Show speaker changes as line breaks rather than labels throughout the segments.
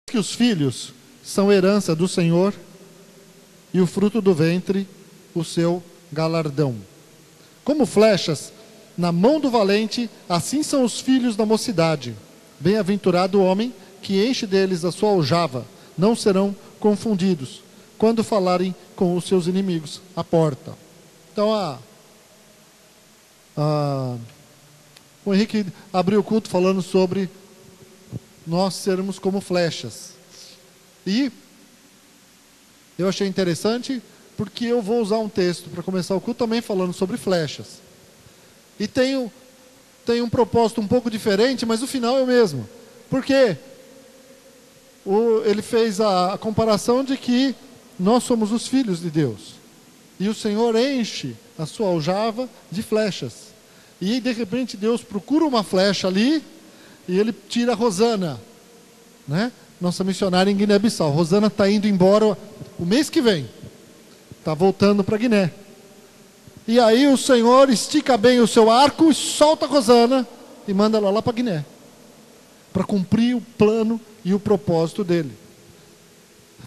que os filhos são herança do Senhor, e o fruto do ventre, o seu galardão. Como flechas na mão do valente, assim são os filhos da mocidade. Bem-aventurado o homem que enche deles a sua aljava, não serão confundidos quando falarem com os seus inimigos à porta. Então, o Henrique abriu o culto falando sobre nós sermos como flechas. E eu achei interessante, porque eu vou usar um texto para começar o culto também falando sobre flechas. E tem um propósito um pouco diferente, mas o final é o mesmo. Porque ele fez a comparação de que nós somos os filhos de Deus. E o Senhor enche a sua aljava de flechas. E de repente Deus procura uma flecha ali e ele tira a Rosana, né? Nossa missionária em Guiné-Bissau. Rosana está indo embora o mês que vem. Está voltando para Guiné. E aí o Senhor estica bem o seu arco e solta a Rosana e manda ela lá para Guiné. Para cumprir o plano e o propósito dele.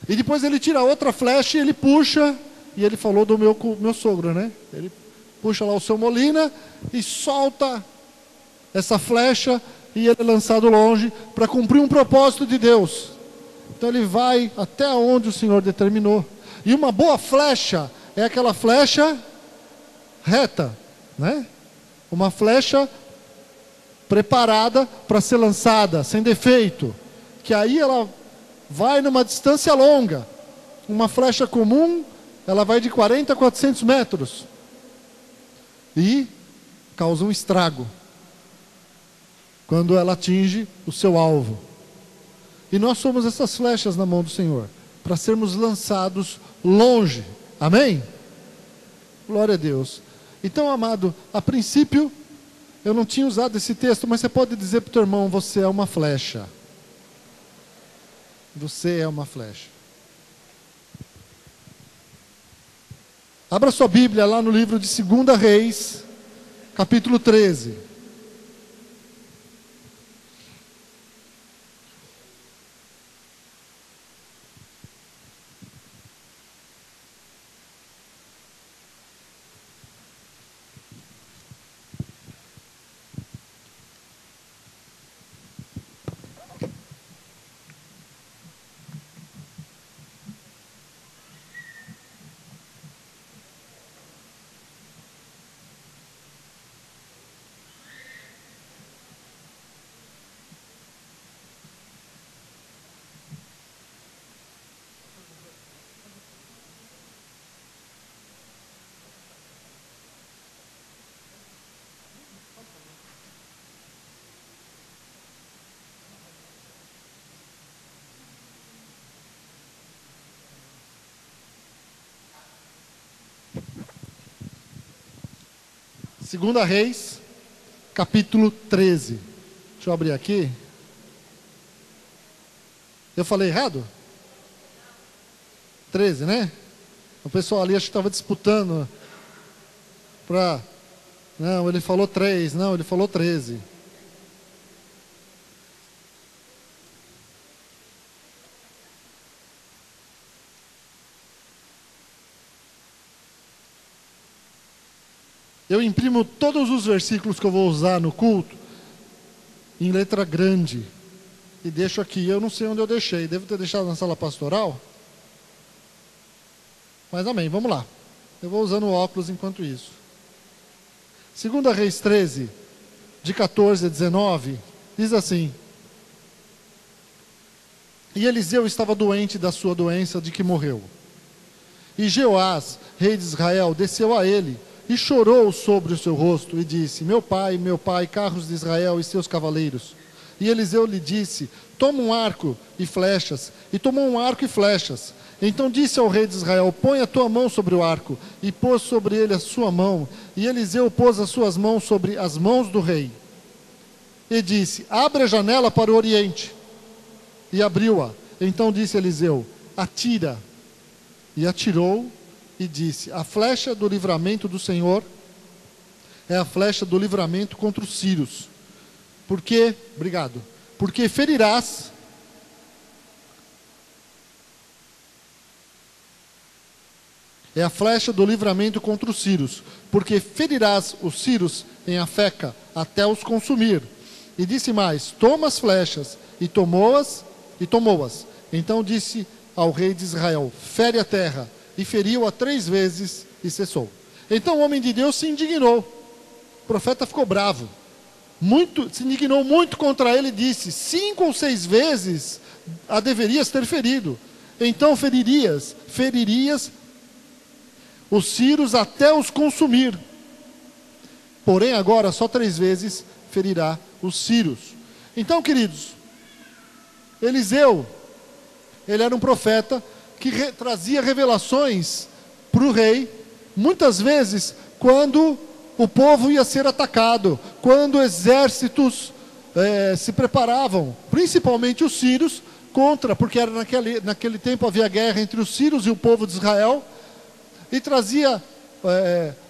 E depois ele tira outra flecha e ele puxa. E ele falou do meu sogro, né? Ele puxa lá o seu Molina e solta essa flecha e ele é lançado longe para cumprir um propósito de Deus. Então ele vai até onde o Senhor determinou. E uma boa flecha é aquela flecha reta, né? Uma flecha preparada para ser lançada, sem defeito. Que aí ela vai numa distância longa. Uma flecha comum, ela vai de 40 a 400 metros. E causa um estrago quando ela atinge o seu alvo. E nós somos essas flechas na mão do Senhor, para sermos lançados longe. Amém? Glória a Deus. Então, amado, a princípio, eu não tinha usado esse texto, mas você pode dizer para o teu irmão, você é uma flecha. Você é uma flecha. Abra sua Bíblia lá no livro de 2 Reis, capítulo 13. Segunda Reis, capítulo 13. Deixa eu abrir aqui. Eu falei errado? 13, né? O pessoal ali acho que estava disputando para... Não, ele falou 3. Não, ele falou 13. Eu imprimo todos os versículos que eu vou usar no culto em letra grande e deixo aqui. Eu não sei onde eu deixei. Devo ter deixado na sala pastoral. Mas amém, vamos lá. Eu vou usando o óculos enquanto isso. 2 Reis 13, de 14 a 19, diz assim: E Eliseu estava doente da sua doença de que morreu. E Jeoás, rei de Israel, desceu a ele e chorou sobre o seu rosto e disse: meu pai, carros de Israel e seus cavaleiros. E Eliseu lhe disse: toma um arco e flechas. E tomou um arco e flechas. Então disse ao rei de Israel: põe a tua mão sobre o arco. E pôs sobre ele a sua mão. E Eliseu pôs as suas mãos sobre as mãos do rei. E disse: abre a janela para o oriente. E abriu-a. Então disse Eliseu: atira. E atirou. E disse: a flecha do livramento do Senhor é a flecha do livramento contra os sírios. Porque ferirás É a flecha do livramento contra os sírios, porque ferirás os sírios em Afeca, até os consumir. E disse mais: toma as flechas, e tomou-as. Então disse ao rei de Israel: fere a terra, e feriu-a 3 vezes, e cessou. Então o homem de Deus se indignou. O profeta ficou bravo, se indignou muito contra ele, e disse: 5 ou 6 vezes a deverias ter ferido. Então feririas os sírios até os consumir. Porém agora só 3 vezes ferirá os sírios. Então, queridos, Eliseu, ele era um profeta que trazia revelações para o rei, muitas vezes quando o povo ia ser atacado, quando exércitos se preparavam, principalmente os sírios, porque era naquele tempo havia guerra entre os sírios e o povo de Israel, e trazia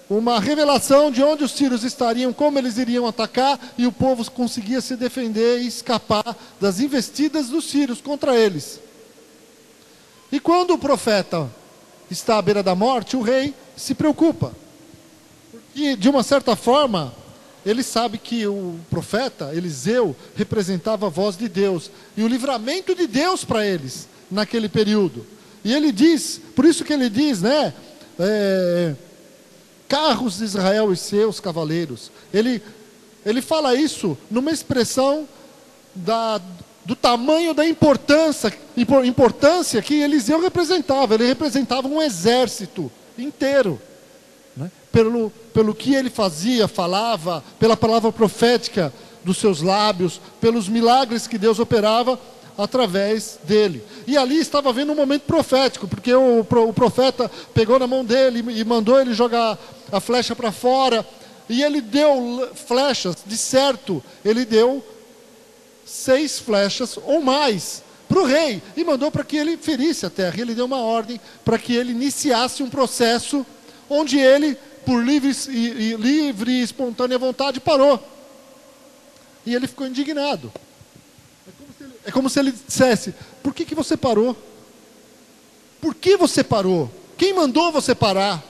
uma revelação de onde os sírios estariam, como eles iriam atacar, e o povo conseguia se defender e escapar das investidas dos sírios contra eles. E quando o profeta está à beira da morte, o rei se preocupa, porque de uma certa forma ele sabe que o profeta Eliseu representava a voz de Deus e o livramento de Deus para eles naquele período. E ele diz, por isso que ele diz, né? Carros de Israel e seus cavaleiros. Ele fala isso numa expressão do tamanho da importância que Eliseu representava. Ele representava um exército inteiro, né? Pelo que ele fazia, falava, pela palavra profética dos seus lábios, pelos milagres que Deus operava através dele. E ali estava havendo um momento profético, porque o profeta pegou na mão dele e mandou ele jogar a flecha para fora, e ele deu flechas, de certo, ele deu 6 flechas ou mais para o rei, e mandou para que ele ferisse a terra. Ele deu uma ordem para que ele iniciasse um processo onde ele, por livre e espontânea vontade, parou. E ele ficou indignado. É como se ele dissesse: por que você parou? Por que você parou? Quem mandou você parar?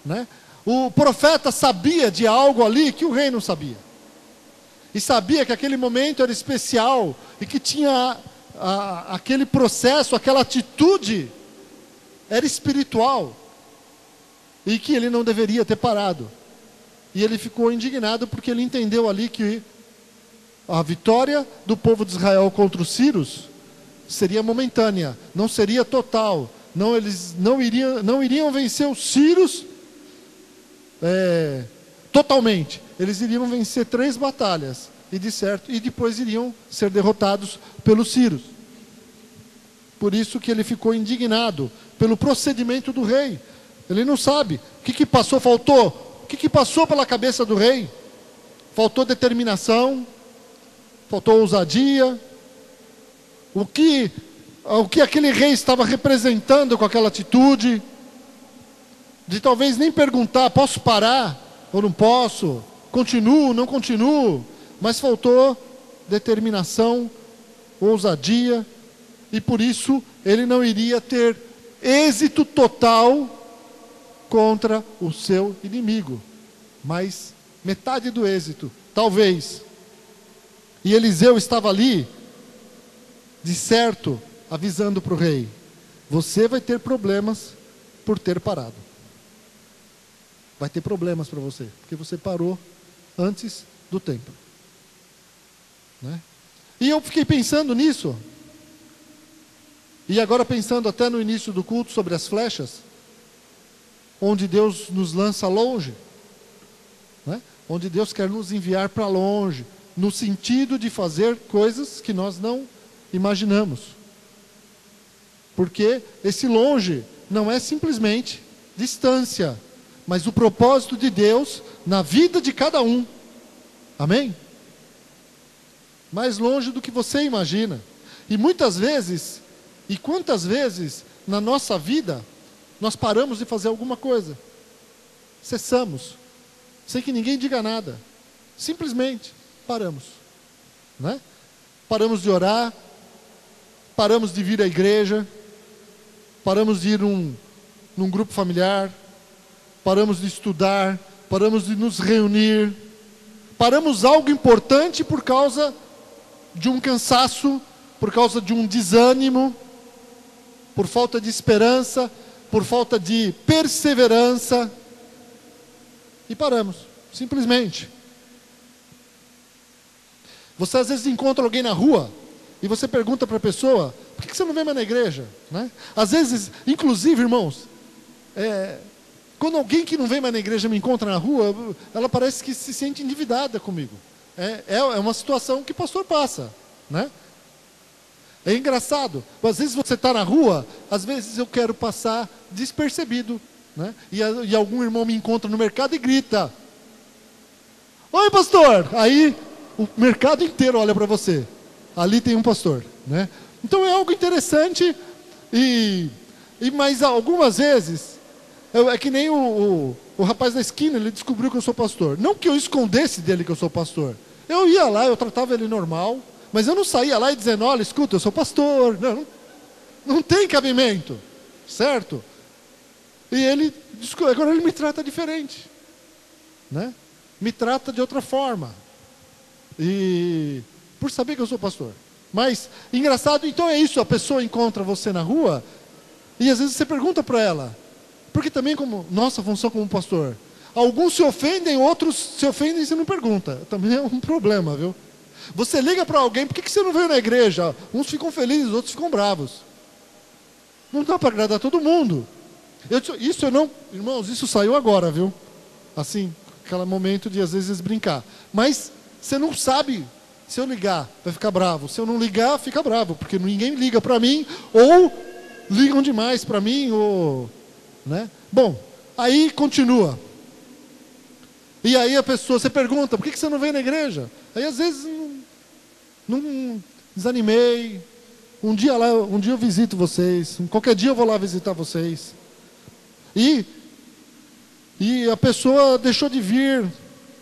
Né? O profeta sabia de algo ali que o rei não sabia. E sabia que aquele momento era especial e que tinha aquele processo, aquela atitude era espiritual. E que ele não deveria ter parado. E ele ficou indignado porque ele entendeu ali que a vitória do povo de Israel contra os sírios seria momentânea, não seria total. Eles não iriam vencer os sírios totalmente. Eles iriam vencer 3 batalhas e depois iriam ser derrotados pelos sírios. Por isso que ele ficou indignado pelo procedimento do rei. Ele não sabe o que passou, faltou. O que passou pela cabeça do rei? Faltou determinação, faltou ousadia. O que aquele rei estava representando com aquela atitude, de talvez nem perguntar: posso parar ou não posso? Continuo, não continuo? Mas faltou determinação, ousadia, e por isso ele não iria ter êxito total contra o seu inimigo, mas metade do êxito, talvez. E Eliseu estava ali, de certo, avisando para o rei: você vai ter problemas por ter parado. Vai ter problemas para você, porque você parou antes do tempo. Né? E eu fiquei pensando nisso. E agora pensando até no início do culto sobre as flechas, onde Deus nos lança longe, né? Onde Deus quer nos enviar para longe, no sentido de fazer coisas que nós não imaginamos. Porque esse longe não é simplesmente distância, mas o propósito de Deus na vida de cada um. Amém? Mais longe do que você imagina. E muitas vezes, e quantas vezes na nossa vida nós paramos de fazer alguma coisa, cessamos, sem que ninguém diga nada, simplesmente paramos, né? Paramos de orar, paramos de vir à igreja, paramos de ir num num grupo familiar, paramos de estudar, paramos de nos reunir, paramos algo importante por causa de um cansaço, por causa de um desânimo, por falta de esperança, por falta de perseverança, e paramos, simplesmente. Você às vezes encontra alguém na rua, e você pergunta para a pessoa, por que você não vem mais na igreja? Né? Às vezes, inclusive, irmãos, quando alguém que não vem mais na igreja me encontra na rua, ela parece que se sente endividada comigo. É uma situação que o pastor passa, né? É engraçado, às vezes você está na rua, às vezes eu quero passar despercebido, né? E algum irmão me encontra no mercado e grita, oi pastor! Aí o mercado inteiro olha para você, ali tem um pastor, né? Então é algo interessante, mas algumas vezes, é que nem o rapaz da esquina, ele descobriu que eu sou pastor. Não que eu escondesse dele que eu sou pastor, eu ia lá, eu tratava ele normal, mas eu não saía lá e dizendo, olha, escuta, eu sou pastor. Não tem cabimento, certo? E agora ele me trata diferente, né? Me trata de outra forma. E por saber que eu sou pastor. Mas, engraçado, então é isso, a pessoa encontra você na rua, e às vezes você pergunta para ela, porque também como nossa função como pastor, alguns se ofendem, outros se ofendem e você não pergunta. Também é um problema, viu? Você liga para alguém, por que você não veio na igreja? Uns ficam felizes, outros ficam bravos. Não dá para agradar todo mundo. Irmãos, isso saiu agora, viu? Assim, aquele momento de às vezes brincar. Mas você não sabe, se eu ligar, vai ficar bravo. Se eu não ligar, fica bravo, porque ninguém liga para mim, ou ligam demais para mim, ou... né? Bom, aí continua. E aí a pessoa, você pergunta, por que você não veio na igreja? Aí às vezes não desanimei. Um dia eu visito vocês. Qualquer dia eu vou lá visitar vocês. E a pessoa deixou de vir.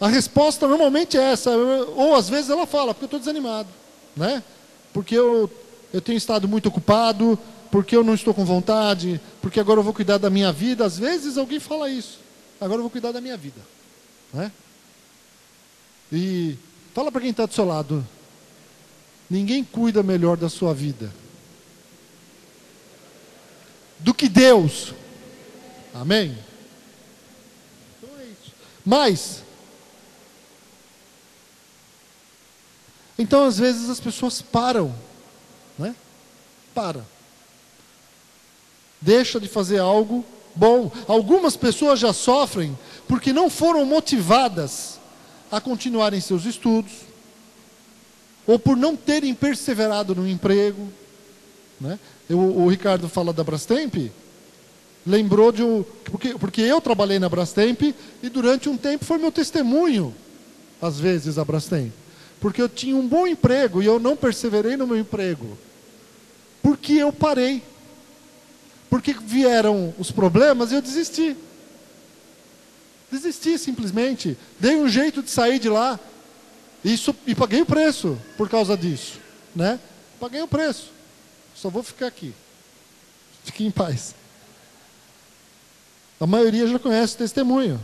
A resposta normalmente é essa. Ou às vezes ela fala, porque eu estou desanimado, né? Porque eu tenho estado muito ocupado, porque eu não estou com vontade, porque agora eu vou cuidar da minha vida. Às vezes alguém fala isso. Agora eu vou cuidar da minha vida, né? E fala para quem está do seu lado, ninguém cuida melhor da sua vida do que Deus. Amém? Então é isso. Mas, então às vezes as pessoas param, né? Para. Deixa de fazer algo bom. Algumas pessoas já sofrem porque não foram motivadas a continuarem seus estudos, ou por não terem perseverado no emprego, né? O Ricardo fala da Brastemp, lembrou porque eu trabalhei na Brastemp e durante um tempo foi meu testemunho, às vezes, a Brastemp, porque eu tinha um bom emprego e eu não perseverei no meu emprego, porque eu parei, porque vieram os problemas e eu desisti. Desisti simplesmente, dei um jeito de sair de lá e paguei o preço por causa disso, né? Paguei o preço, só vou ficar aqui, fique em paz. A maioria já conhece o testemunho.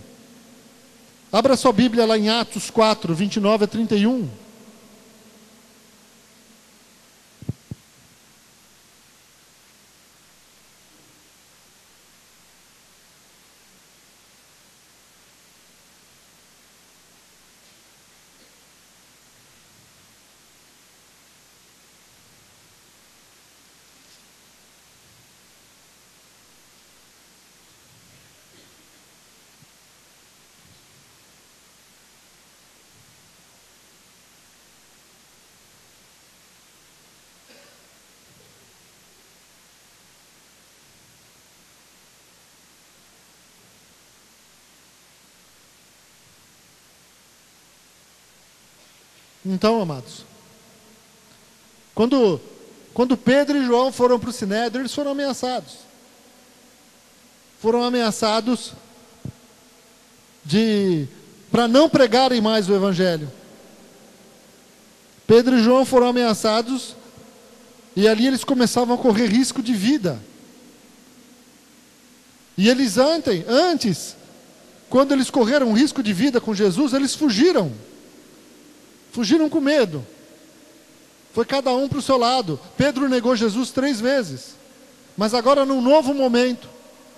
Abra sua Bíblia lá em Atos 4, 29 a 31. Então, amados, quando Pedro e João foram para o Sinédrio, eles foram ameaçados. Foram ameaçados para não pregarem mais o Evangelho. Pedro e João foram ameaçados e ali eles começavam a correr risco de vida. E eles antes, quando eles correram risco de vida com Jesus, eles fugiram. Fugiram com medo. Foi cada um para o seu lado. Pedro negou Jesus 3 vezes. Mas agora num novo momento,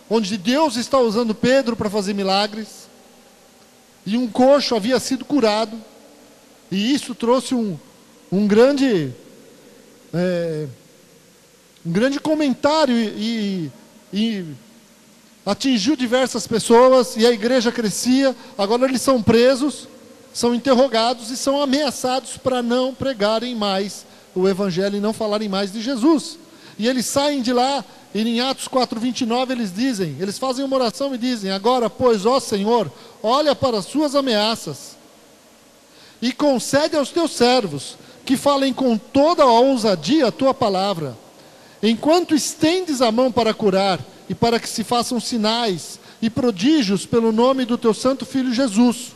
onde Deus está usando Pedro para fazer milagres, e um coxo havia sido curado, e isso trouxe um grande comentário e atingiu diversas pessoas, e a igreja crescia. Agora eles são presos, são interrogados e são ameaçados para não pregarem mais o evangelho e não falarem mais de Jesus. E eles saem de lá, e em Atos 4:29 eles fazem uma oração e dizem: agora, pois, ó Senhor, olha para as suas ameaças e concede aos teus servos que falem com toda a ousadia a tua palavra, enquanto estendes a mão para curar e para que se façam sinais e prodígios pelo nome do teu santo Filho Jesus.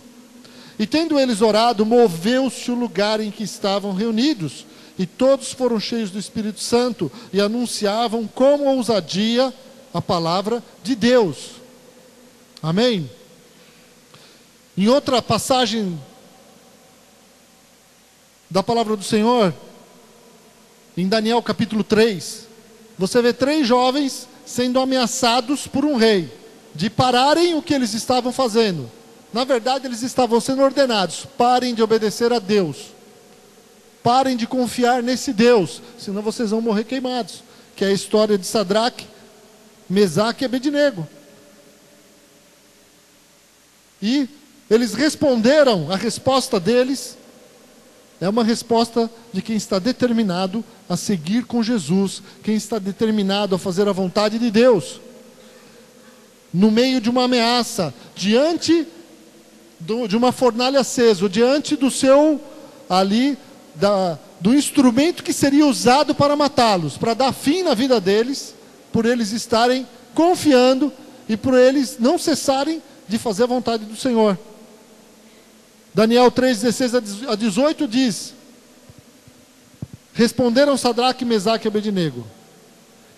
E tendo eles orado, moveu-se o lugar em que estavam reunidos, e todos foram cheios do Espírito Santo e anunciavam com ousadia a palavra de Deus. Amém? Em outra passagem da palavra do Senhor, em Daniel capítulo 3, você vê 3 jovens sendo ameaçados por um rei, de pararem o que eles estavam fazendo. Na verdade, eles estavam sendo ordenados: parem de obedecer a Deus. Parem de confiar nesse Deus, senão vocês vão morrer queimados. Que é a história de Sadraque, Mesaque e Abednego. E eles responderam, a resposta deles é uma resposta de quem está determinado a seguir com Jesus, quem está determinado a fazer a vontade de Deus. No meio de uma ameaça, diante de uma fornalha acesa, diante do seu, ali, do instrumento que seria usado para matá-los, para dar fim na vida deles, por eles estarem confiando e por eles não cessarem de fazer a vontade do Senhor. Daniel 3:16-18 diz: responderam Sadraque, Mesaque e Abednego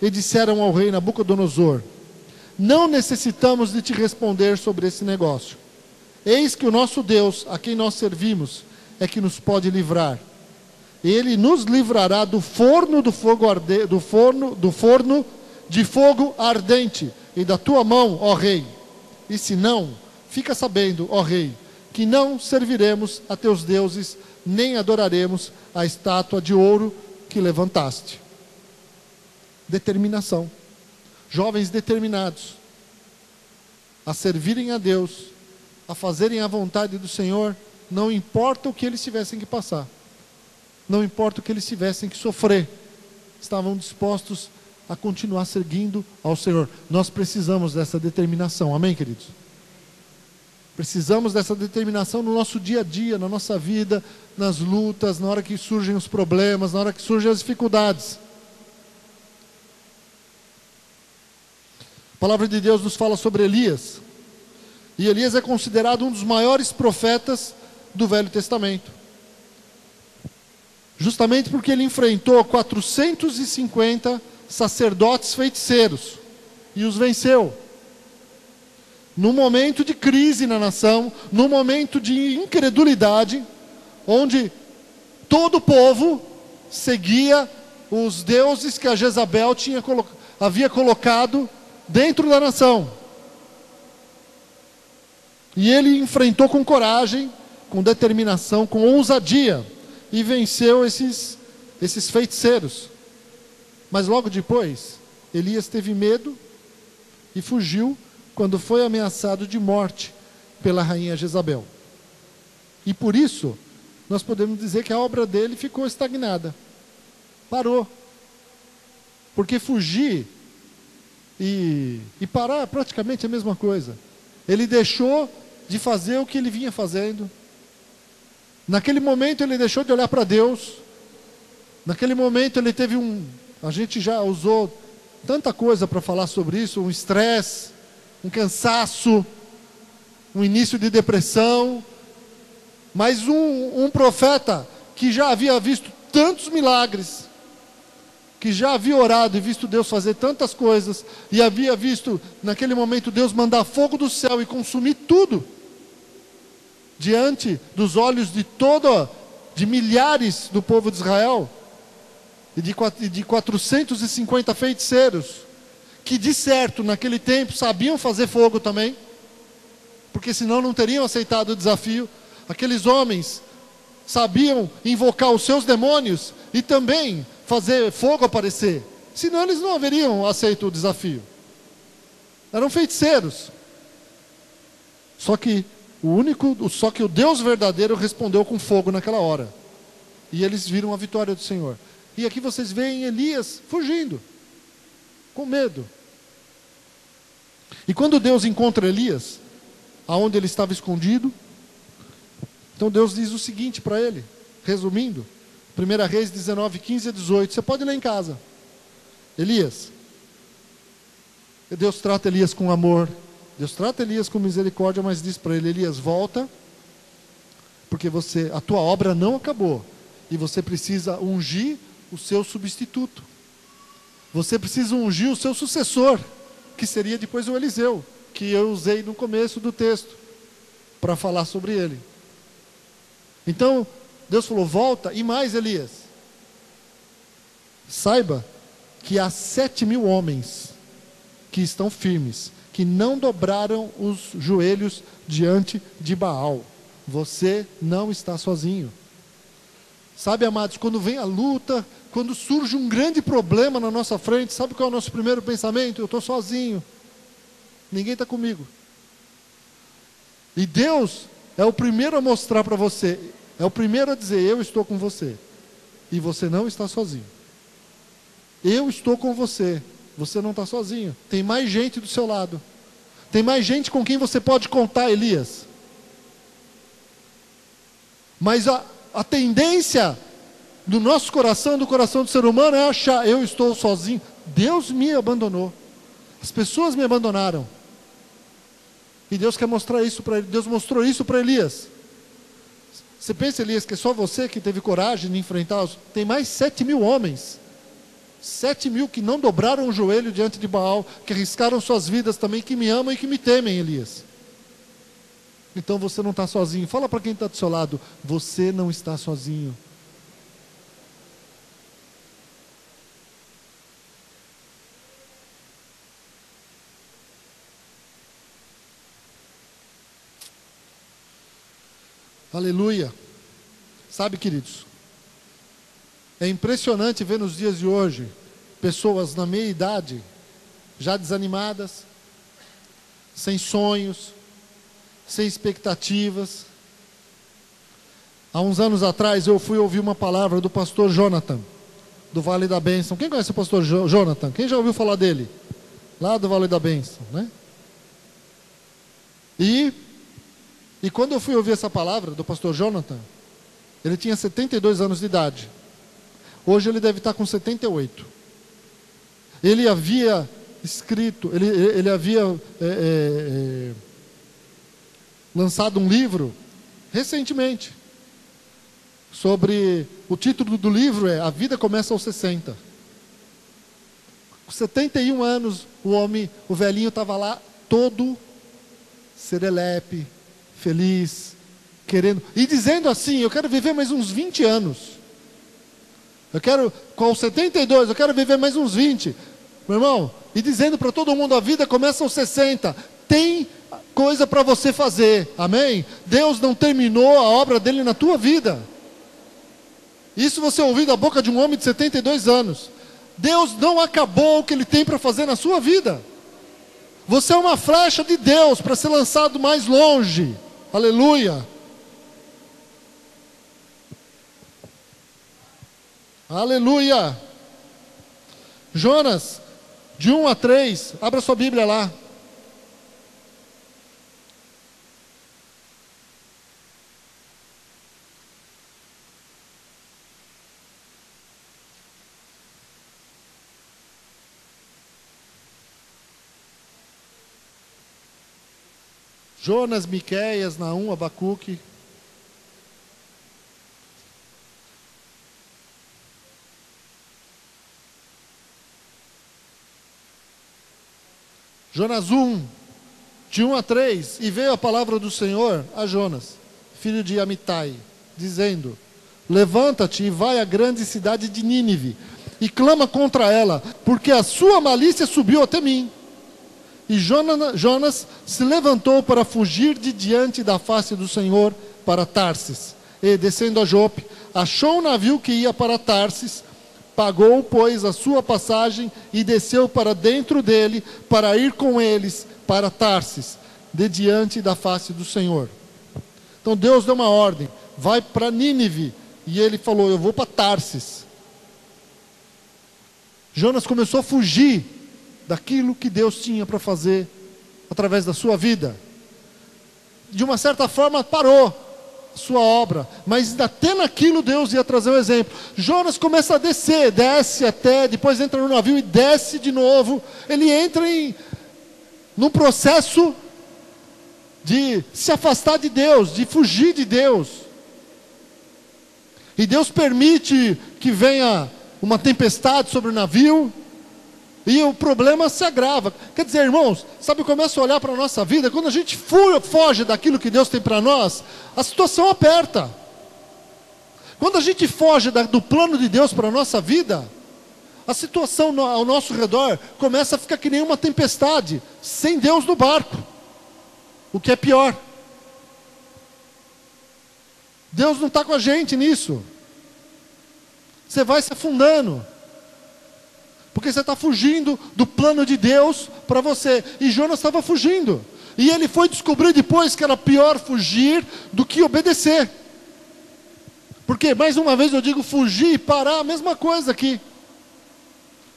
e disseram ao rei Nabucodonosor: não necessitamos de te responder sobre esse negócio. Eis que o nosso Deus, a quem nós servimos, é que nos pode livrar. Ele nos livrará do forno de fogo ardente e da tua mão, ó rei. E se não, fica sabendo, ó rei, que não serviremos a teus deuses, nem adoraremos a estátua de ouro que levantaste. Determinação. Jovens determinados a servirem a Deus, a fazerem a vontade do Senhor, não importa o que eles tivessem que passar, não importa o que eles tivessem que sofrer, estavam dispostos a continuar seguindo ao Senhor. Nós precisamos dessa determinação, amém, queridos? Precisamos dessa determinação no nosso dia a dia, na nossa vida, nas lutas, na hora que surgem os problemas, na hora que surgem as dificuldades. A palavra de Deus nos fala sobre Elias. E Elias é considerado um dos maiores profetas do Velho Testamento. Justamente porque ele enfrentou 450 sacerdotes feiticeiros e os venceu. Num momento de crise na nação, num momento de incredulidade, onde todo o povo seguia os deuses que a Jezabel havia colocado dentro da nação. E ele enfrentou com coragem, com determinação, com ousadia, e venceu esses feiticeiros. Mas logo depois, Elias teve medo e fugiu quando foi ameaçado de morte pela rainha Jezabel. E por isso, nós podemos dizer que a obra dele ficou estagnada. Parou. Porque fugir e parar é praticamente a mesma coisa. Ele deixou de fazer o que ele vinha fazendo. Naquele momento ele deixou de olhar para Deus. Naquele momento ele teve a gente já usou tanta coisa para falar sobre isso, um estresse, um cansaço, um início de depressão. Mas um profeta que já havia visto tantos milagres, que já havia orado e visto Deus fazer tantas coisas, e havia visto naquele momento Deus mandar fogo do céu e consumir tudo, diante dos olhos de milhares do povo de Israel, e de 450 feiticeiros, que de certo naquele tempo sabiam fazer fogo também, porque senão não teriam aceitado o desafio. Aqueles homens sabiam invocar os seus demônios e também fazer fogo aparecer, senão eles não haveriam aceito o desafio. Eram feiticeiros. Só que o Deus verdadeiro respondeu com fogo naquela hora. E eles viram a vitória do Senhor. E aqui vocês veem Elias fugindo, com medo. E quando Deus encontra Elias, aonde ele estava escondido, então Deus diz o seguinte para ele, resumindo, 1 Reis 19, 15 a 18, você pode ler em casa. Elias, Deus trata Elias com amor, Deus trata Elias com misericórdia, mas diz para ele: Elias, volta, porque a tua obra não acabou, e você precisa ungir o seu substituto, você precisa ungir o seu sucessor, que seria depois o Eliseu, que eu usei no começo do texto, para falar sobre ele. Então, Deus falou: volta, e mais, Elias, saiba que há 7.000 homens que estão firmes, que não dobraram os joelhos diante de Baal. Você não está sozinho. Sabe, amados, quando vem a luta, quando surge um grande problema na nossa frente, sabe qual é o nosso primeiro pensamento? Eu estou sozinho, ninguém está comigo. E Deus é o primeiro a mostrar para você, é o primeiro a dizer: eu estou com você, e você não está sozinho. Eu estou com você, você não está sozinho. Tem mais gente do seu lado, tem mais gente com quem você pode contar, Elias. Mas a tendência do nosso coração, do coração do ser humano, é achar: eu estou sozinho, Deus me abandonou, as pessoas me abandonaram. E Deus quer mostrar isso para ele. Deus mostrou isso para Elias. Você pensa, Elias, que é só você que teve coragem de enfrentar tem mais 7.000 homens, 7.000 que não dobraram o joelho diante de Baal, que arriscaram suas vidas também, que me amam e que me temem, Elias. Então você não está sozinho. Fala para quem está do seu lado: você não está sozinho. Aleluia. Sabe, queridos, é impressionante ver nos dias de hoje pessoas na meia idade já desanimadas, sem sonhos, sem expectativas. Há uns anos atrás eu fui ouvir uma palavra do pastor Jonathan, do Vale da Bênção. Quem conhece o pastor Jonathan? Quem já ouviu falar dele? Lá do Vale da Bênção, né? E quando eu fui ouvir essa palavra do pastor Jonathan, ele tinha 72 anos de idade. Hoje ele deve estar com 78. Ele havia escrito, ele havia lançado um livro recentemente, sobre, o título do livro é A Vida Começa aos 60. Com 71 anos, o velhinho estava lá todo serelepe, feliz, querendo, e dizendo assim: eu quero viver mais uns 20 anos. Com 72, eu quero viver mais uns 20. Meu irmão, e dizendo para todo mundo: a vida começa aos 60. Tem coisa para você fazer, amém? Deus não terminou a obra dele na tua vida. Isso você ouviu da boca de um homem de 72 anos. Deus não acabou o que ele tem para fazer na sua vida. Você é uma flecha de Deus para ser lançado mais longe. Aleluia. Aleluia. Jonas, de 1 a 3, abra sua Bíblia lá. Jonas, Miqueias, Naum, Abacuque. Jonas 1, de 1 a 3, e veio a palavra do Senhor a Jonas, filho de Amitai, dizendo: levanta-te e vai à grande cidade de Nínive, e clama contra ela, porque a sua malícia subiu até mim. E Jonas se levantou para fugir de diante da face do Senhor para Tarsis. E, descendo a Jope, achou um navio que ia para Tarsis, pagou, pois, a sua passagem e desceu para dentro dele, para ir com eles para Tarsis, de diante da face do Senhor. Então Deus deu uma ordem: vai para Nínive. E ele falou: eu vou para Tarsis. Jonas começou a fugir daquilo que Deus tinha para fazer através da sua vida. De uma certa forma parou a sua obra, mas até naquilo Deus ia trazer um exemplo. Jonas começa a descer, desce até, depois entra no navio e desce de novo. Ele entra num processo de se afastar de Deus, de fugir de Deus. E Deus permite que venha uma tempestade sobre o navio, e o problema se agrava. Quer dizer, irmãos, sabe, eu começo a olhar para a nossa vida, quando a gente foge daquilo que Deus tem para nós, a situação aperta. Quando a gente foge do plano de Deus para a nossa vida, a situação ao nosso redor começa a ficar que nem uma tempestade, sem Deus no barco, o que é pior. Deus não está com a gente nisso. Você vai se afundando, porque você está fugindo do plano de Deus para você. E Jonas estava fugindo, e ele foi descobrir depois que era pior fugir do que obedecer. Porque, mais uma vez eu digo, fugir e parar, a mesma coisa aqui.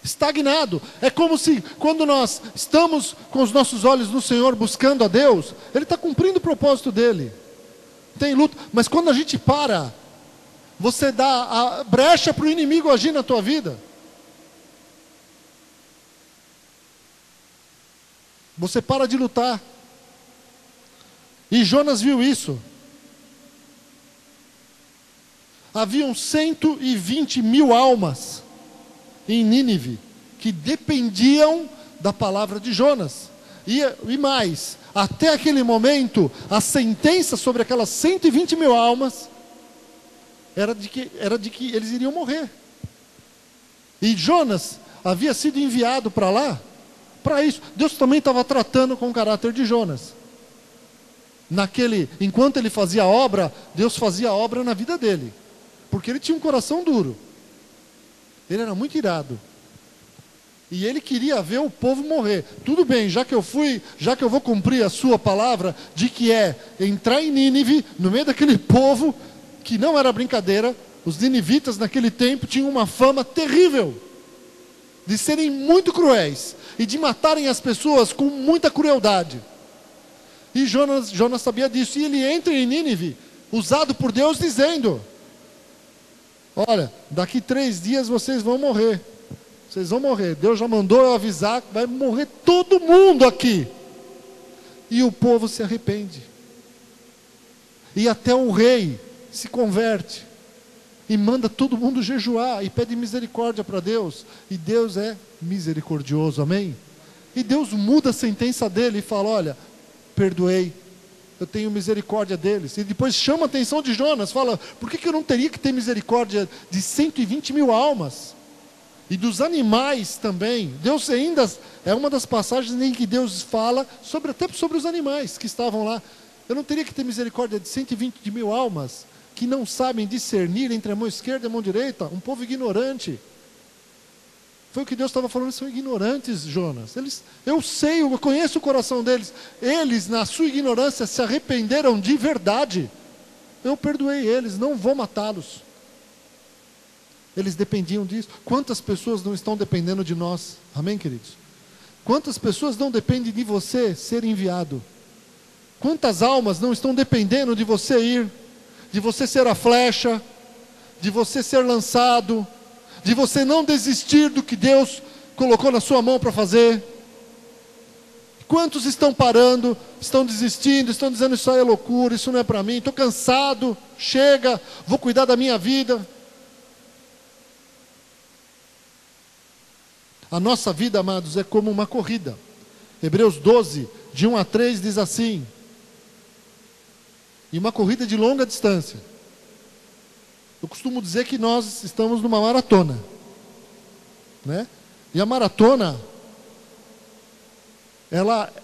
Estagnado. É como se, quando nós estamos com os nossos olhos no Senhor, buscando a Deus, Ele está cumprindo o propósito dEle. Tem luta, mas quando a gente para, você dá a brecha para o inimigo agir na tua vida. Você para de lutar. E Jonas viu isso. Haviam 120 mil almas em Nínive que dependiam da palavra de Jonas. E mais, até aquele momento, a sentença sobre aquelas 120 mil almas era de que eles iriam morrer. E Jonas havia sido enviado para lá, para isso. Deus também estava tratando com o caráter de Jonas. Enquanto ele fazia a obra, Deus fazia a obra na vida dele. Porque ele tinha um coração duro. Ele era muito irado. E ele queria ver o povo morrer. Tudo bem, já que eu vou cumprir a sua palavra, de que é entrar em Nínive, no meio daquele povo, que não era brincadeira. Os ninivitas naquele tempo tinham uma fama terrível, de serem muito cruéis, e de matarem as pessoas com muita crueldade. E Jonas sabia disso, e ele entra em Nínive, usado por Deus, dizendo: olha, daqui 3 dias vocês vão morrer. Vocês vão morrer. Deus já mandou eu avisar que vai morrer todo mundo aqui. E o povo se arrepende. E até o rei se converte. E manda todo mundo jejuar. E pede misericórdia para Deus. E Deus é misericordioso, amém? E Deus muda a sentença dele e fala: olha, perdoei. Eu tenho misericórdia deles. E depois chama a atenção de Jonas. Fala: por que eu não teria que ter misericórdia de 120 mil almas? E dos animais também. Deus ainda, é uma das passagens em que Deus fala até sobre os animais que estavam lá. Eu não teria que ter misericórdia de 120 mil almas que não sabem discernir entre a mão esquerda e a mão direita, um povo ignorante. Foi o que Deus estava falando: eles são ignorantes, Jonas. Eu conheço o coração deles. Eles, na sua ignorância, se arrependeram de verdade. Eu perdoei eles, não vou matá-los. Eles dependiam disso. Quantas pessoas não estão dependendo de nós? Amém, queridos? Quantas pessoas não dependem de você ser enviado? Quantas almas não estão dependendo de você ir, de você ser a flecha, de você ser lançado, de você não desistir do que Deus colocou na sua mão para fazer? Quantos estão parando, estão desistindo, estão dizendo: isso aí é loucura, isso não é para mim, estou cansado, chega, vou cuidar da minha vida. A nossa vida, amados, é como uma corrida. Hebreus 12, de 1 a 3 diz assim: em uma corrida de longa distância, eu costumo dizer que nós estamos numa maratona, né? E a maratona,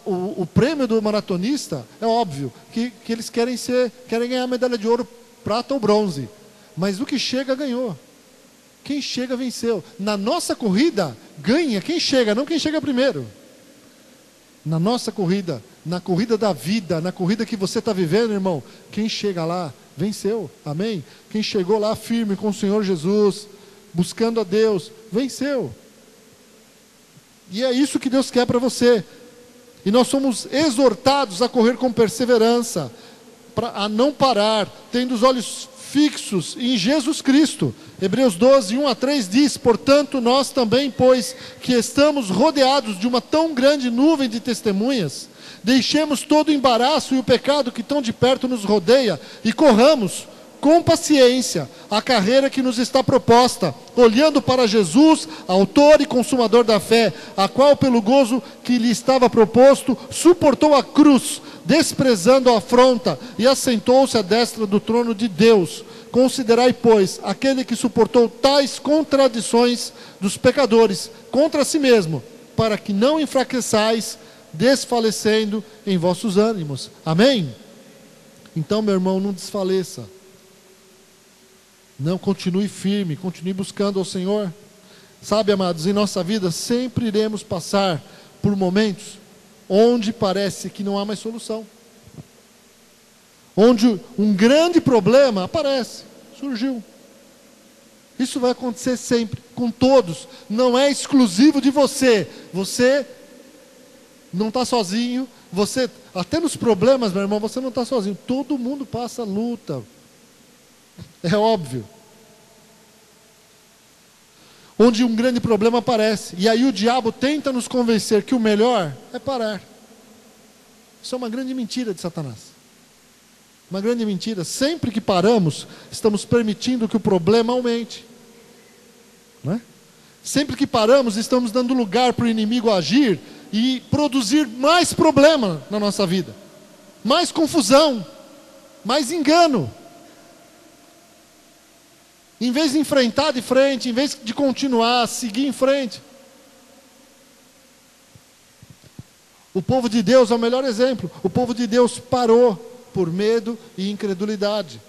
o prêmio do maratonista é óbvio que eles querem ganhar medalha de ouro, prata ou bronze, mas o que chega ganhou. Quem chega venceu. Na nossa corrida ganha quem chega, não quem chega primeiro. Na nossa corrida, na corrida da vida, na corrida que você está vivendo, irmão, quem chega lá venceu. Amém? Quem chegou lá firme com o Senhor Jesus, buscando a Deus, venceu. E é isso que Deus quer para você. E nós somos exortados a correr com perseverança, a não parar, tendo os olhos fixos em Jesus Cristo. Hebreus 12, 1 a 3 diz: portanto, nós também, pois que estamos rodeados de uma tão grande nuvem de testemunhas, deixemos todo o embaraço e o pecado que tão de perto nos rodeia, e corramos com paciência a carreira que nos está proposta, olhando para Jesus, autor e consumador da fé, a qual, pelo gozo que lhe estava proposto, suportou a cruz, desprezando a afronta, e assentou-se à destra do trono de Deus. Considerai, pois, aquele que suportou tais contradições dos pecadores contra si mesmo, para que não enfraqueçais, desfalecendo em vossos ânimos. Amém? Então, meu irmão, não desfaleça. Não, continue firme, continue buscando ao Senhor. Sabe, amados, em nossa vida sempre iremos passar por momentos onde parece que não há mais solução. Onde um grande problema aparece, surgiu. Isso vai acontecer sempre, com todos. Não é exclusivo de você. Você não está sozinho. Você, até nos problemas, meu irmão, você não está sozinho. Todo mundo passa luta. É óbvio. Onde um grande problema aparece. E aí o diabo tenta nos convencer que o melhor é parar. Isso é uma grande mentira de Satanás. Uma grande mentira. Sempre que paramos, estamos permitindo que o problema aumente. Não é? Sempre que paramos, estamos dando lugar para o inimigo agir e produzir mais problema na nossa vida. Mais confusão. Mais engano. Em vez de enfrentar de frente, em vez de continuar, seguir em frente. O povo de Deus é o melhor exemplo. O povo de Deus parou por medo e incredulidade.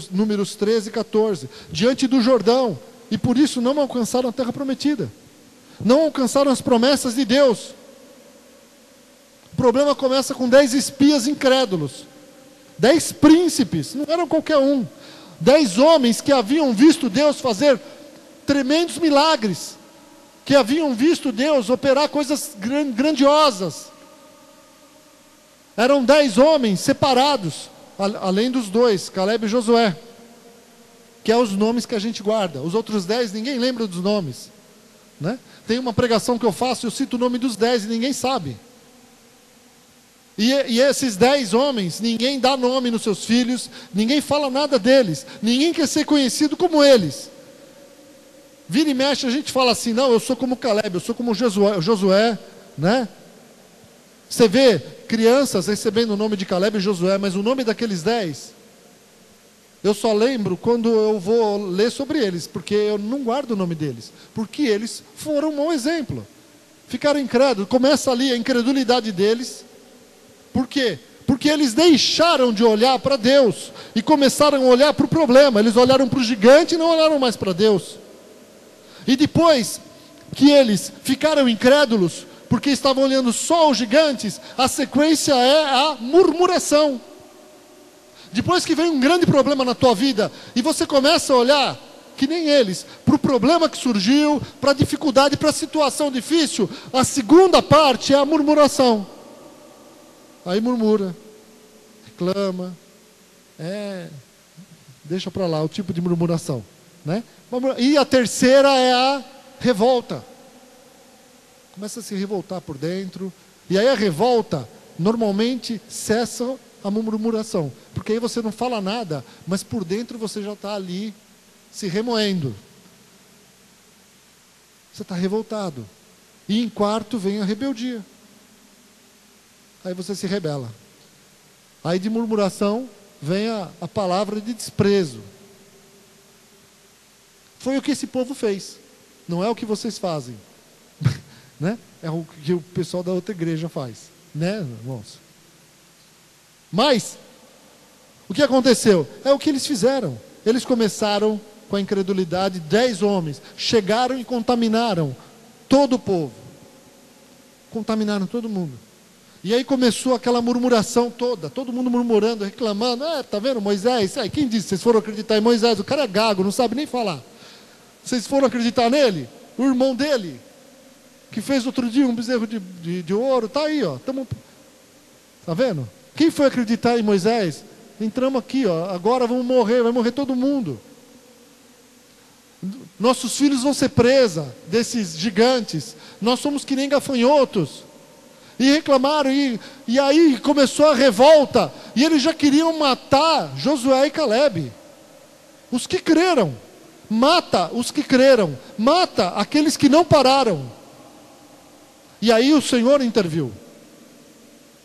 Números 13 e 14. Diante do Jordão. E por isso não alcançaram a terra prometida. Não alcançaram as promessas de Deus. O problema começa com 10 espias incrédulos. 10 príncipes, não eram qualquer um. 10 homens que haviam visto Deus fazer tremendos milagres, que haviam visto Deus operar coisas grandiosas. Eram 10 homens separados, além dos 2, Caleb e Josué, que é os nomes que a gente guarda. Os outros 10, ninguém lembra dos nomes, né? Tem uma pregação que eu faço, eu cito o nome dos 10 e ninguém sabe. E esses 10 homens, ninguém dá nome nos seus filhos, ninguém fala nada deles, ninguém quer ser conhecido como eles. Vira e mexe, a gente fala assim: não, eu sou como Caleb, eu sou como Josué, né? Você vê crianças recebendo o nome de Caleb e Josué, mas o nome daqueles 10, eu só lembro quando eu vou ler sobre eles, porque eu não guardo o nome deles, porque eles foram um mau exemplo. Ficaram incrédulos, começa ali a incredulidade deles. Por quê? Porque eles deixaram de olhar para Deus e começaram a olhar para o problema. Eles olharam para o gigante e não olharam mais para Deus. E depois que eles ficaram incrédulos, porque estavam olhando só os gigantes, a sequência é a murmuração. Depois que vem um grande problema na tua vida e você começa a olhar, que nem eles, para o problema que surgiu, para a dificuldade, para a situação difícil, a segunda parte é a murmuração. Aí murmura, reclama, deixa para lá o tipo de murmuração, né? E a terceira é a revolta. Começa a se revoltar por dentro, e aí a revolta normalmente cessa a murmuração, porque aí você não fala nada, mas por dentro você já está ali se remoendo. Você está revoltado. E em quarto vem a rebeldia. aí você se rebela. Aí de murmuração vem a palavra de desprezo. Foi o que esse povo fez. Não é o que vocês fazem. Né? É o que o pessoal da outra igreja faz. Né, irmãos? Mas, o que aconteceu? É o que eles fizeram. Eles começaram com a incredulidade, 10 homens chegaram e contaminaram todo o povo. Contaminaram todo mundo. E aí começou aquela murmuração toda, todo mundo murmurando, reclamando. Tá vendo Moisés? Quem disse? Vocês foram acreditar em Moisés? O cara é gago, não sabe nem falar. Vocês foram acreditar nele? O irmão dele, que fez outro dia um bezerro de ouro, está aí, ó. Tá vendo? Quem foi acreditar em Moisés? Entramos aqui, ó. Agora vamos morrer, vai morrer todo mundo. Nossos filhos vão ser presa desses gigantes. Nós somos que nem gafanhotos. E reclamaram, e aí começou a revolta. E eles já queriam matar Josué e Caleb. Os que creram. Mata os que creram. Mata aqueles que não pararam. E aí o Senhor interviu.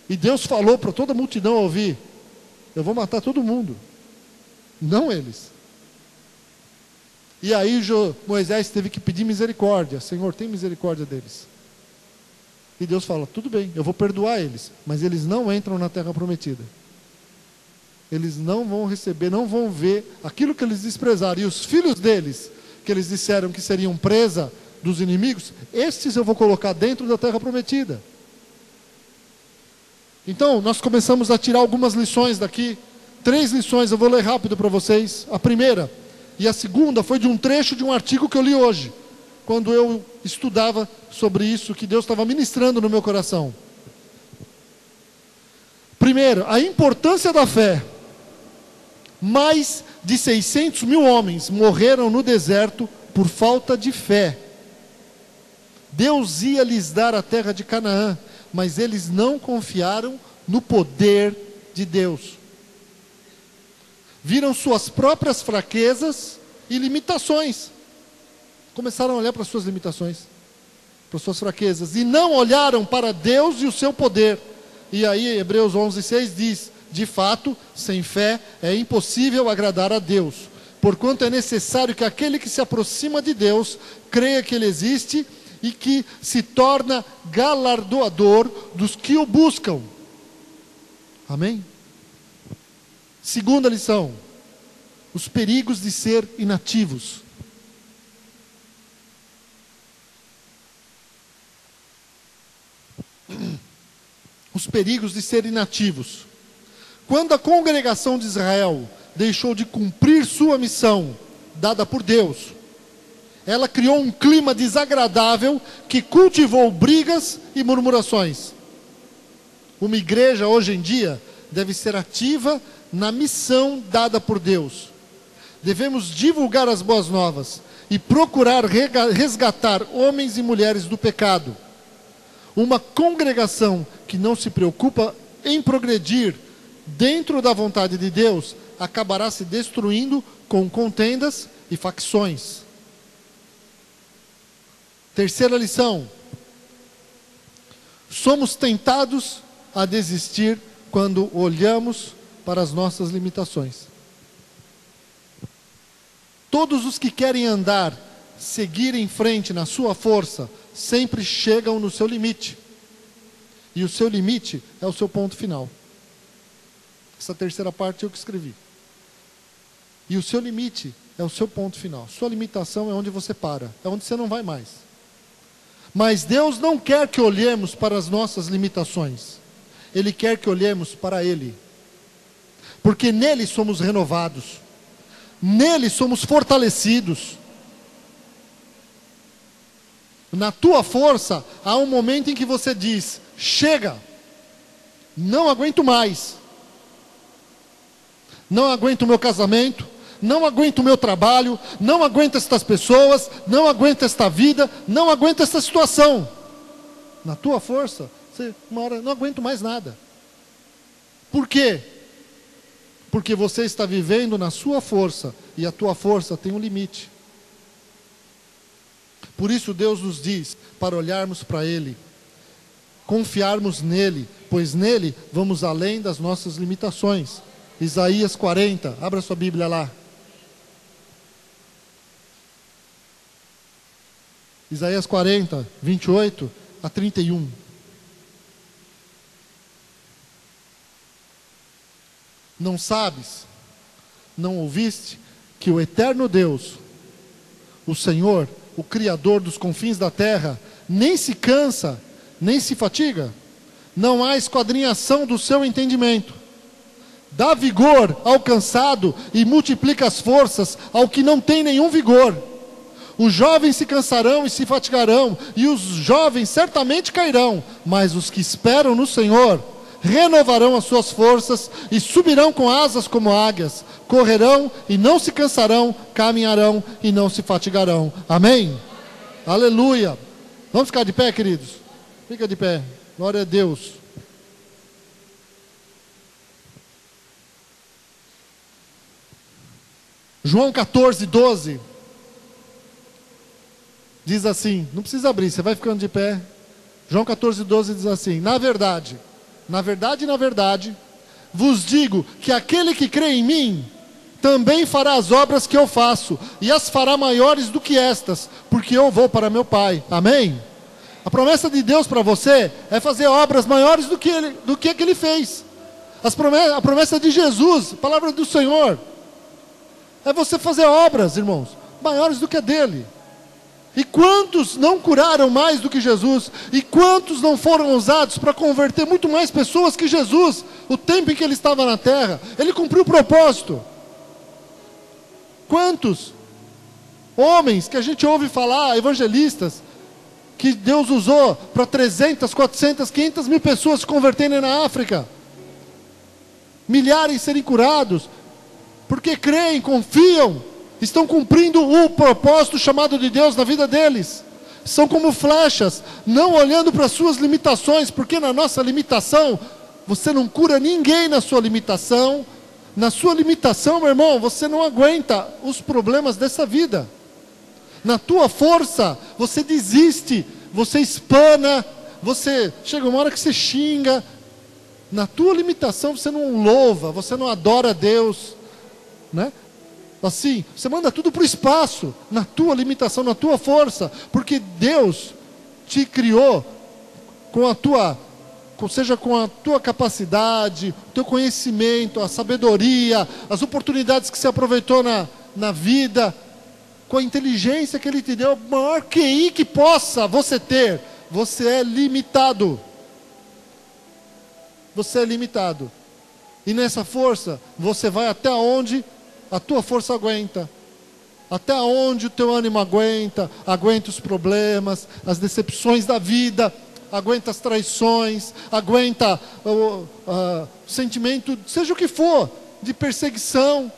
E Deus falou para toda a multidão ouvir: eu vou matar todo mundo, não eles. E aí Moisés teve que pedir misericórdia. Senhor, tem misericórdia deles. E Deus fala: tudo bem, eu vou perdoar eles, mas eles não entram na terra prometida. Eles não vão receber, não vão ver aquilo que eles desprezaram. E os filhos deles, que eles disseram que seriam presa dos inimigos, estes eu vou colocar dentro da terra prometida. Então, nós começamos a tirar algumas lições daqui. 3 lições, eu vou ler rápido para vocês. A primeira e a segunda foi de um trecho de um artigo que eu li hoje, quando eu estudava sobre isso, que Deus estava ministrando no meu coração. Primeiro, a importância da fé. Mais de 600 mil homens morreram no deserto por falta de fé. Deus ia lhes dar a terra de Canaã, mas eles não confiaram no poder de Deus. Viram suas próprias fraquezas e limitações. Começaram a olhar para suas limitações, para suas fraquezas, e não olharam para Deus e o seu poder. E aí Hebreus 11:6 diz: de fato, sem fé é impossível agradar a Deus, porquanto é necessário que aquele que se aproxima de Deus creia que Ele existe e que se torna galardoador dos que o buscam. Amém? Segunda lição: os perigos de ser inativos. Os perigos de ser inativos. Quando a congregação de Israel deixou de cumprir sua missão dada por Deus, ela criou um clima desagradável que cultivou brigas e murmurações. Uma igreja hoje em dia deve ser ativa na missão dada por Deus. Devemos divulgar as boas novas e procurar resgatar homens e mulheres do pecado. Uma congregação que não se preocupa em progredir dentro da vontade de Deus acabará se destruindo com contendas e facções. Terceira lição: somos tentados a desistir quando olhamos para as nossas limitações. Todos os que querem andar, seguir em frente na sua força, sempre chegam no seu limite. E o seu limite é o seu ponto final. Essa terceira parte eu que escrevi. E o seu limite é o seu ponto final. Sua limitação é onde você para, é onde você não vai mais. Mas Deus não quer que olhemos para as nossas limitações. Ele quer que olhemos para Ele. Porque nele somos renovados. Nele somos fortalecidos. Na tua força, há um momento em que você diz: chega, não aguento mais. Não aguento o meu casamento, não aguento o meu trabalho, não aguento estas pessoas, não aguento esta vida, não aguento esta situação. Na tua força, você, uma hora, não aguento mais nada. Por quê? Porque você está vivendo na sua força, e a tua força tem um limite. Por isso Deus nos diz para olharmos para Ele. confiarmos nele, pois nele vamos além das nossas limitações. Isaías 40, abra sua Bíblia lá. Isaías 40, 28 a 31. Não sabes, não ouviste, que o eterno Deus, o Senhor, o Criador dos confins da terra, nem se cansa, nem se fatiga? Não há esquadrinhação do seu entendimento. Dá vigor ao cansado e multiplica as forças ao que não tem nenhum vigor. Os jovens se cansarão e se fatigarão, e os jovens certamente cairão, mas os que esperam no Senhor renovarão as suas forças e subirão com asas como águias, correrão e não se cansarão, caminharão e não se fatigarão. Amém? Aleluia! Vamos ficar de pé, queridos? Fica de pé. Glória a Deus. João 14, 12. Diz assim, não precisa abrir, você vai ficando de pé. João 14, 12 diz assim: na verdade, vos digo que aquele que crê em mim, também fará as obras que eu faço, e as fará maiores do que estas, porque eu vou para meu Pai. Amém? A promessa de Deus para você é fazer obras maiores do que ele fez. A promessa de Jesus, a palavra do Senhor, é você fazer obras, irmãos, maiores do que a dele. E quantos não curaram mais do que Jesus? E quantos não foram usados para converter muito mais pessoas que Jesus? O tempo em que ele estava na terra, ele cumpriu o propósito. Quantos homens que a gente ouve falar, evangelistas, que Deus usou para 300, 400, 500 mil pessoas se converterem na África, milhares serem curados, porque creem, confiam, estão cumprindo o propósito chamado de Deus na vida deles. São como flechas, não olhando para as suas limitações, porque na nossa limitação, você não cura ninguém na sua limitação. Na sua limitação, meu irmão, você não aguenta os problemas dessa vida. Na tua força, você desiste, você espana, você chega uma hora que você xinga. Na tua limitação, você não louva, você não adora a Deus, né? Assim, você manda tudo para o espaço, na tua limitação, na tua força, porque Deus te criou com a tua, seja com a tua capacidade, o teu conhecimento, a sabedoria, as oportunidades que você aproveitou na vida, com a inteligência que Ele te deu, o maior QI que possa você ter. Você é limitado. Você é limitado. E nessa força, você vai até onde a tua força aguenta, até onde o teu ânimo aguenta os problemas, as decepções da vida, aguenta as traições, aguenta o sentimento, seja o que for, de perseguição.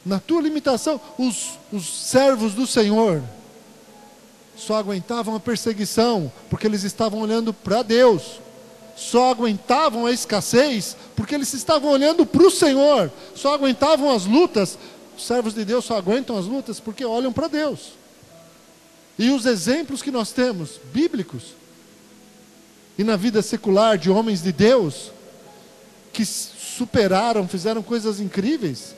Na tua limitação, os servos do Senhor só aguentavam a perseguição, porque eles estavam olhando para Deus. Só aguentavam a escassez porque eles estavam olhando para o Senhor. Só aguentavam as lutas. Os servos de Deus só aguentam as lutas porque olham para Deus. E os exemplos que nós temos, bíblicos, e na vida secular de homens de Deus, que superaram, fizeram coisas incríveis,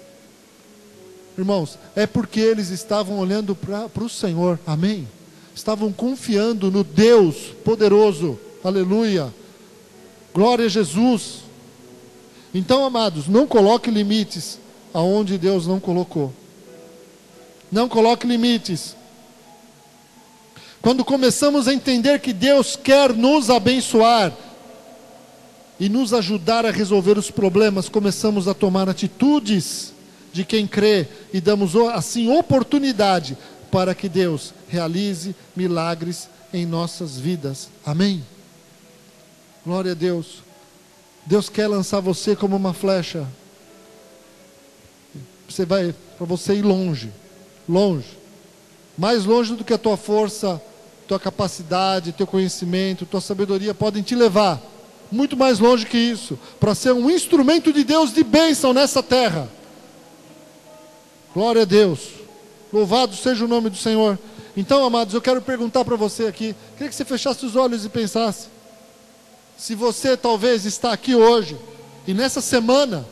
irmãos, é porque eles estavam olhando para o Senhor. Amém? Estavam confiando no Deus poderoso. Aleluia. Glória a Jesus. Então, amados, não coloque limites aonde Deus não colocou. Não coloque limites. Quando começamos a entender que Deus quer nos abençoar e nos ajudar a resolver os problemas, começamos a tomar atitudes de quem crê e damos assim oportunidade para que Deus realize milagres em nossas vidas. Amém? Glória a Deus. Deus quer lançar você como uma flecha. Para você ir longe. Longe. Mais longe do que a tua força, tua capacidade, teu conhecimento, tua sabedoria podem te levar. Muito mais longe que isso. Para ser um instrumento de Deus de bênção nessa terra. Glória a Deus. Louvado seja o nome do Senhor. Então, amados, eu quero perguntar para você aqui, queria que você fechasse os olhos e pensasse, se você talvez está aqui hoje, e nessa semana,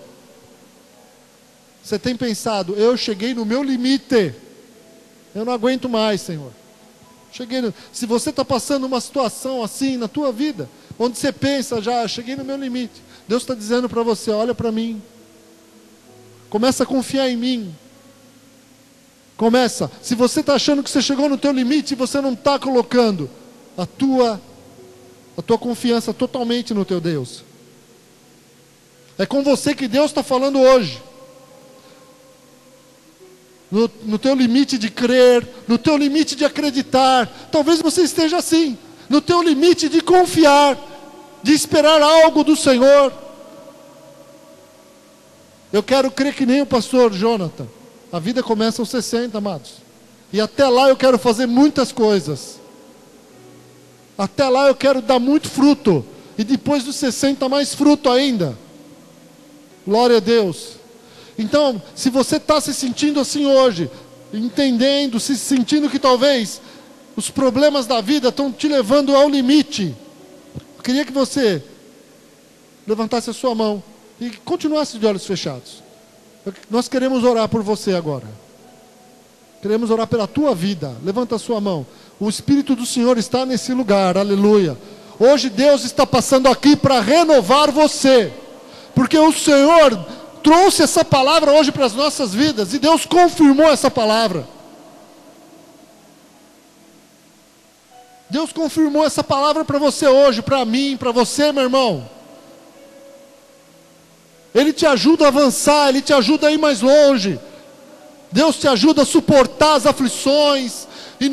você tem pensado, eu cheguei no meu limite, eu não aguento mais, Senhor. Se você está passando uma situação assim na tua vida, onde você pensa já, cheguei no meu limite, Deus está dizendo para você, olha para mim, começa a confiar em mim, se você está achando que você chegou no teu limite, você não está colocando a tua confiança totalmente no teu Deus, é com você que Deus está falando hoje, no teu limite de crer, no teu limite de acreditar, talvez você esteja assim, no teu limite de confiar, de esperar algo do Senhor. Eu quero crer que nem o pastor Jonathan, a vida começa aos 60, amados, e até lá eu quero fazer muitas coisas, até lá eu quero dar muito fruto, e depois dos 60 mais fruto ainda, glória a Deus. Então, se você está se sentindo assim hoje, entendendo, se sentindo que talvez os problemas da vida estão te levando ao limite, eu queria que você levantasse a sua mão e continuasse de olhos fechados. Nós queremos orar por você agora. Queremos orar pela tua vida. Levanta a sua mão. O Espírito do Senhor está nesse lugar, aleluia. Hoje Deus está passando aqui para renovar você, porque o Senhor trouxe essa palavra hoje para as nossas vidas, e Deus confirmou essa palavra. Deus confirmou essa palavra para você hoje, para mim, para você, meu irmão. Ele te ajuda a avançar, Ele te ajuda a ir mais longe. Deus te ajuda a suportar as aflições, e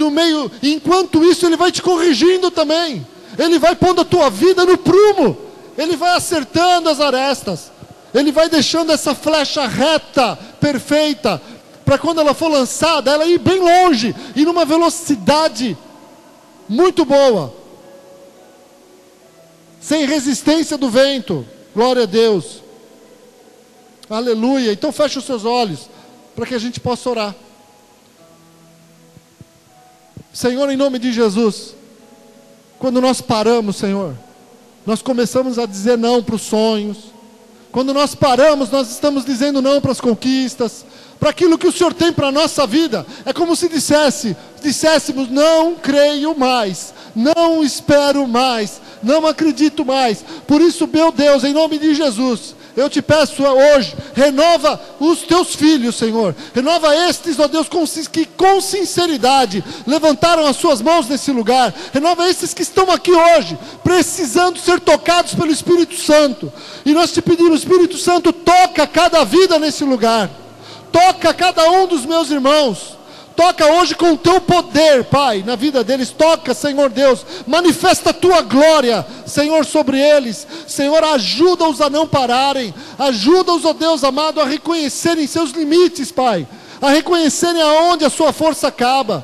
enquanto isso Ele vai te corrigindo também. Ele vai pondo a tua vida no prumo, Ele vai acertando as arestas, Ele vai deixando essa flecha reta, perfeita, para quando ela for lançada, ela ir bem longe, e numa velocidade muito boa, sem resistência do vento. Glória a Deus, aleluia. Então feche os seus olhos, para que a gente possa orar. Senhor, em nome de Jesus, quando nós paramos, Senhor, nós começamos a dizer não para os sonhos. Quando nós paramos, nós estamos dizendo não para as conquistas, para aquilo que o Senhor tem para a nossa vida. É como se disséssemos, não creio mais, não espero mais, não acredito mais. Por isso, meu Deus, em nome de Jesus, eu te peço hoje, renova os teus filhos, Senhor. Renova estes, ó Deus, que com sinceridade levantaram as suas mãos nesse lugar. Renova estes que estão aqui hoje, precisando ser tocados pelo Espírito Santo. E nós te pedimos, Espírito Santo, toca cada vida nesse lugar. Toca cada um dos meus irmãos. Toca hoje com o teu poder, Pai, na vida deles. Toca, Senhor Deus, manifesta a tua glória, Senhor, sobre eles. Senhor, ajuda-os a não pararem. Ajuda-os, ó Deus amado, a reconhecerem seus limites, Pai. A reconhecerem aonde a sua força acaba.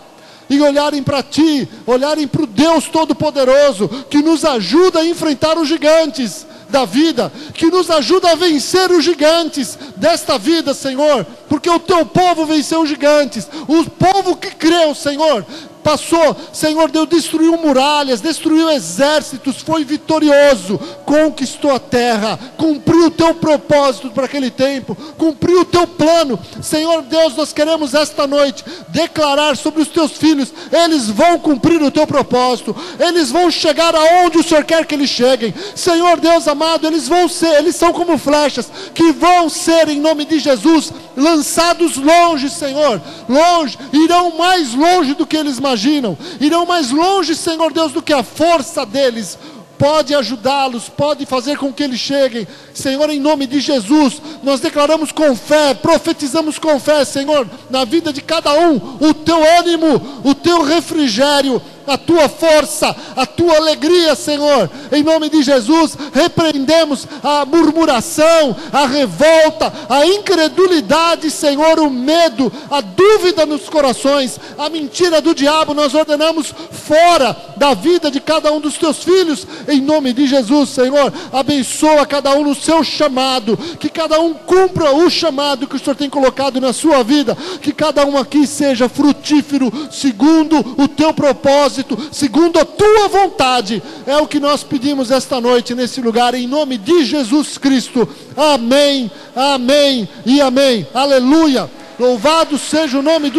E olharem para Ti, olharem para o Deus Todo-Poderoso, que nos ajuda a enfrentar os gigantes da vida, que nos ajuda a vencer os gigantes desta vida, Senhor, porque o Teu povo venceu os gigantes, o povo que creu, Senhor, passou, Senhor Deus, destruiu muralhas, destruiu exércitos, foi vitorioso, conquistou a terra, cumpriu o Teu propósito para aquele tempo, cumpriu o Teu plano. Senhor Deus, nós queremos esta noite declarar sobre os Teus filhos, eles vão cumprir o Teu propósito, eles vão chegar aonde o Senhor quer que eles cheguem. Senhor Deus amado, eles são como flechas, que vão ser, em nome de Jesus, lançados longe, Senhor, longe, irão mais longe do que eles imaginam, irão mais longe, Senhor Deus, do que a força deles pode ajudá-los, pode fazer com que eles cheguem. Senhor, em nome de Jesus, nós declaramos com fé, profetizamos com fé, Senhor, na vida de cada um, o Teu ânimo, o Teu refrigério, a tua força, a tua alegria, Senhor. Em nome de Jesus, repreendemos a murmuração, a revolta, a incredulidade, Senhor, o medo, a dúvida nos corações, a mentira do diabo. Nós ordenamos fora da vida de cada um dos teus filhos, em nome de Jesus, Senhor. Abençoa cada um no seu chamado, que cada um cumpra o chamado que o Senhor tem colocado na sua vida, que cada um aqui seja frutífero, segundo o teu propósito, segundo a tua vontade. É o que nós pedimos esta noite, nesse lugar, em nome de Jesus Cristo. Amém, amém e amém. Aleluia. Louvado seja o nome do